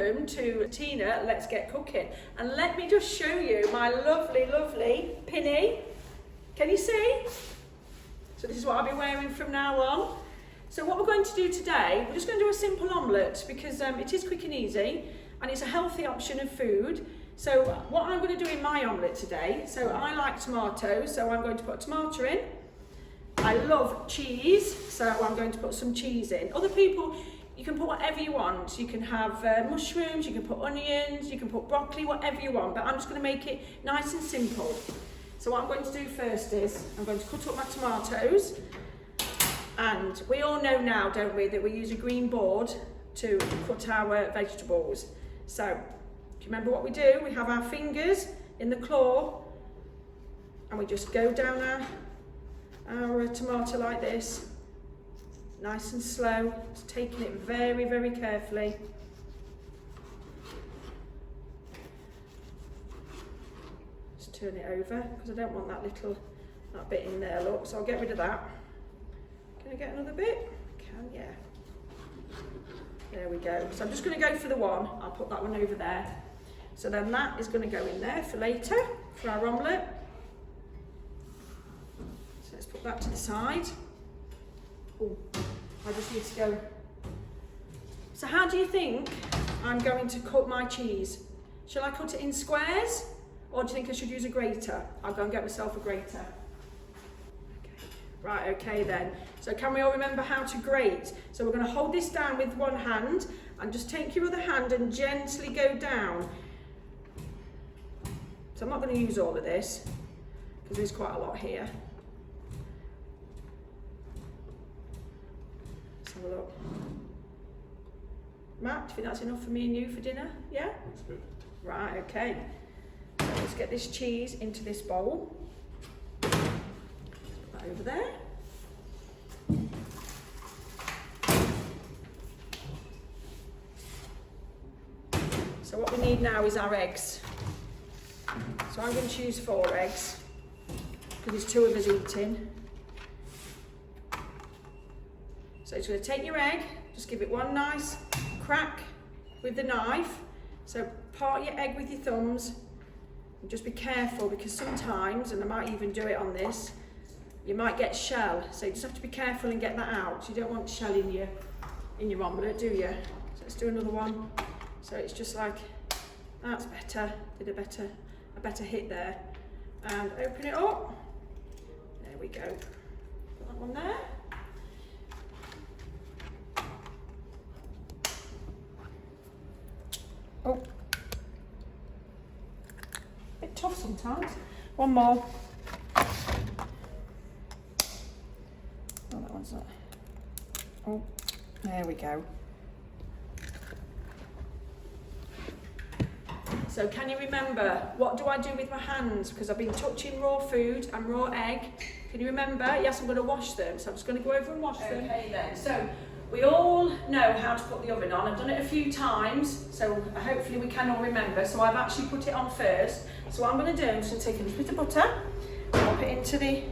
welcome to Tina Let's Get Cooking. And let me just show you my lovely, lovely pinny. Can you see? So this is what I'll be wearing from now on. So what we're going to do today, we're just going to do a simple omelette because it is quick and easy and it's a healthy option of food. So what I'm going to do in my omelette today, so I like tomatoes, so I'm going to put a tomato in. I love cheese, so I'm going to put some cheese in. Other people, you can put whatever you want. You can have mushrooms, you can put onions, you can put broccoli, whatever you want, but I'm just going to make it nice and simple. So what I'm going to do first is, I'm going to cut up my tomatoes, and we all know now, don't we, that we use a green board to cut our vegetables. So, do you remember what we do? We have our fingers in the claw, and we just go down our tomato like this, nice and slow, just taking it very, very carefully. Just turn it over, because I don't want that bit in there, look, so I'll get rid of that. Can I get another bit? Can, yeah. There we go. So I'm just going to go for the one. I'll put that one over there. So then that is going to go in there for later, for our omelette. So let's put that to the side. Oh, I just need to go. So how do you think I'm going to cut my cheese? Shall I cut it in squares? Or do you think I should use a grater? I'll go and get myself a grater. Right, okay then. So can we all remember how to grate? So we're going to hold this down with one hand and just take your other hand and gently go down. So I'm not going to use all of this because there's quite a lot here. Let's have a look. Matt, do you think that's enough for me and you for dinner? Yeah? That's good. Right, okay. So let's get this cheese into this bowl. Over there. So what we need now is our eggs. So I'm going to choose 4 eggs because there's 2 of us eating. So it's going to take your egg, just give it one nice crack with the knife. So part your egg with your thumbs and just be careful because sometimes, and I might even do it on this, you might get shell, so you just have to be careful and get that out. You don't want shell in your omelette, do you? So let's do another one. So it's just like, that's better, did a better hit there. And open it up. There we go. Put that one there. Oh. Bit tough sometimes. One more. Oh, that one's not. Oh, there we go. So can you remember, what do I do with my hands? Because I've been touching raw food and raw egg. Can you remember? Yes, I'm going to wash them. So I'm just going to go over and wash them. Okay then. So we all know how to put the oven on. I've done it a few times, so hopefully we can all remember. So I've actually put it on first. So what I'm going to do, I'm just going to take a little bit of butter, pop it into the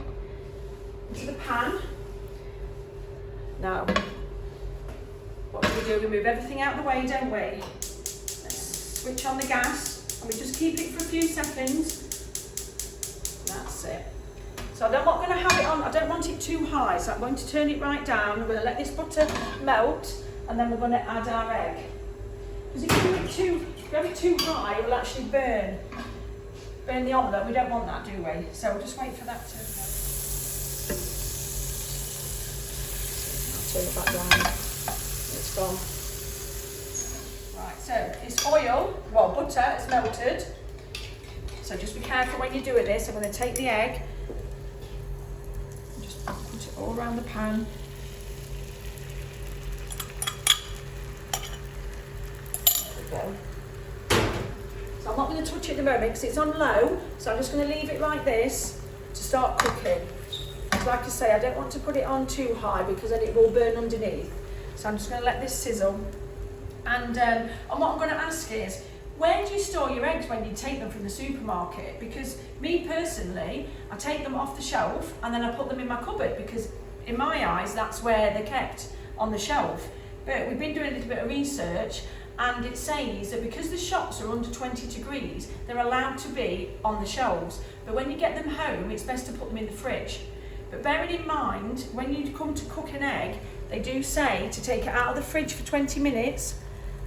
pan. Now, what do? We move everything out of the way, don't we? Let's switch on the gas and we just keep it for a few seconds. That's it. So I'm not going to have it on, I don't want it too high, so I'm going to turn it right down. I'm going to let this butter melt and then we're going to add our egg. Because if you have it too high, it will actually burn the omelette. We don't want that, do we? So we'll just wait for that to melt. Turn it back down. It's gone. Right, so this butter is melted. So just be careful when you're doing this. I'm going to take the egg and just put it all around the pan. There we go. So I'm not going to touch it at the moment because it's on low. So I'm just going to leave it like this to start cooking. Like I say, I don't want to put it on too high because then it will burn underneath. So I'm just going to let this sizzle. And what I'm going to ask is, where do you store your eggs when you take them from the supermarket? Because me personally, I take them off the shelf and then I put them in my cupboard because in my eyes, that's where they're kept, on the shelf. But we've been doing a little bit of research and it says that because the shops are under 20 degrees, they're allowed to be on the shelves. But when you get them home, it's best to put them in the fridge. But bearing in mind, when you come to cook an egg, they do say to take it out of the fridge for 20 minutes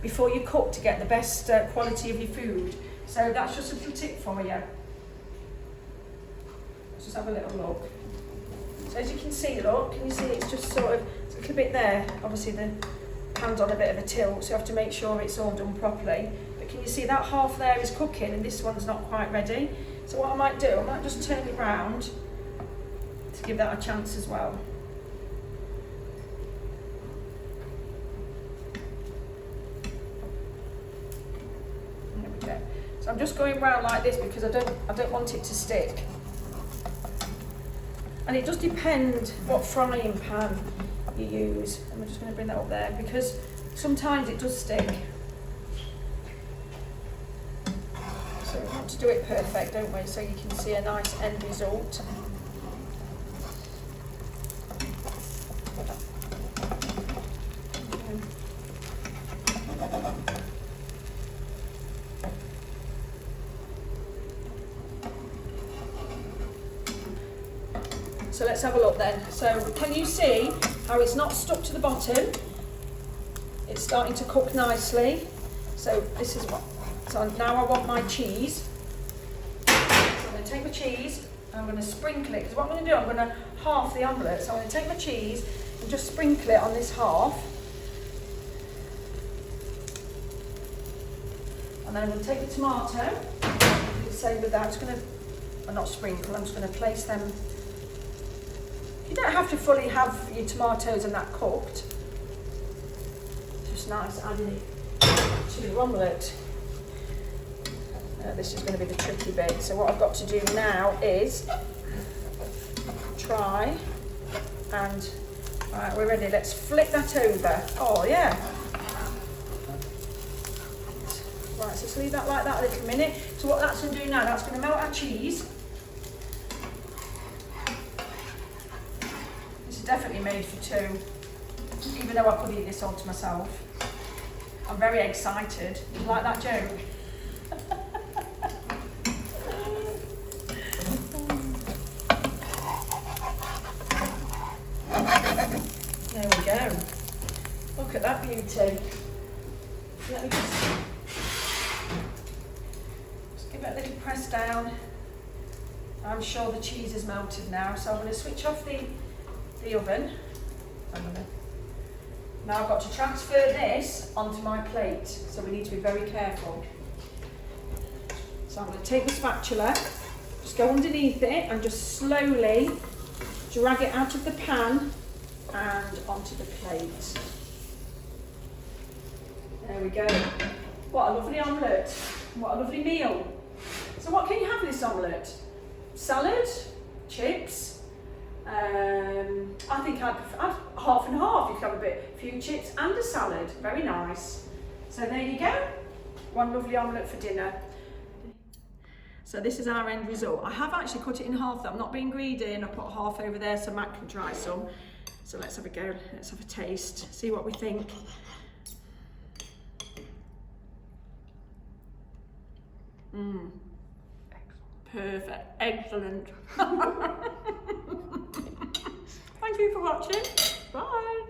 before you cook to get the best quality of your food. So that's just a little tip for you. Let's just have a little look. So as you can see, look, can you see it's just sort of, it's a little bit there. Obviously the pan's on a bit of a tilt, so you have to make sure it's all done properly. But can you see that half there is cooking and this one's not quite ready? So what I might do, I might just turn it round to give that a chance as well. There we go. So I'm just going round like this because I don't want it to stick. And it does depend what frying pan you use. And we're just going to bring that up there because sometimes it does stick. So we want to do it perfect, don't we? So you can see a nice end result. So let's have a look then. So can you see how it's not stuck to the bottom? It's starting to cook nicely. So this is what, so now I want my cheese. So I'm going to take my cheese and I'm going to sprinkle it. Because what I'm going to do, I'm going to half the omelette. So I'm going to take my cheese and just sprinkle it on this half. And then I'm going to take the tomato. Same with that. I'm just going to, not sprinkle, I'm just going to place them. You don't have to fully have your tomatoes and that cooked. Just nice adding it to your omelette. This is going to be the tricky bit. So what I've got to do now is try and, right, we're ready. Let's flip that over. Oh yeah. Right, so just leave that like that a little minute. So what that's going to do now, that's going to melt our cheese. Definitely made for two, even though I could eat this all to myself. I'm very excited. You like that joke? There we go. Look at that beauty. Let me just give it a little press down. I'm sure the cheese is melted now, so I'm going to switch off the oven. Now I've got to transfer this onto my plate, so we need to be very careful. So I'm going to take the spatula, just go underneath it and just slowly drag it out of the pan and onto the plate. There we go. What a lovely omelette. What a lovely meal. So what can you have with this omelette? Salad, chips. I think I'd prefer half and half. You could have a few chips and a salad. Very nice. So there you go. One lovely omelette for dinner. So this is our end result. I have actually cut it in half though. I'm not being greedy and I put half over there so Matt can try some. So let's have a go. Let's have a taste. See what we think. Perfect. Excellent. Thank you for watching. Bye.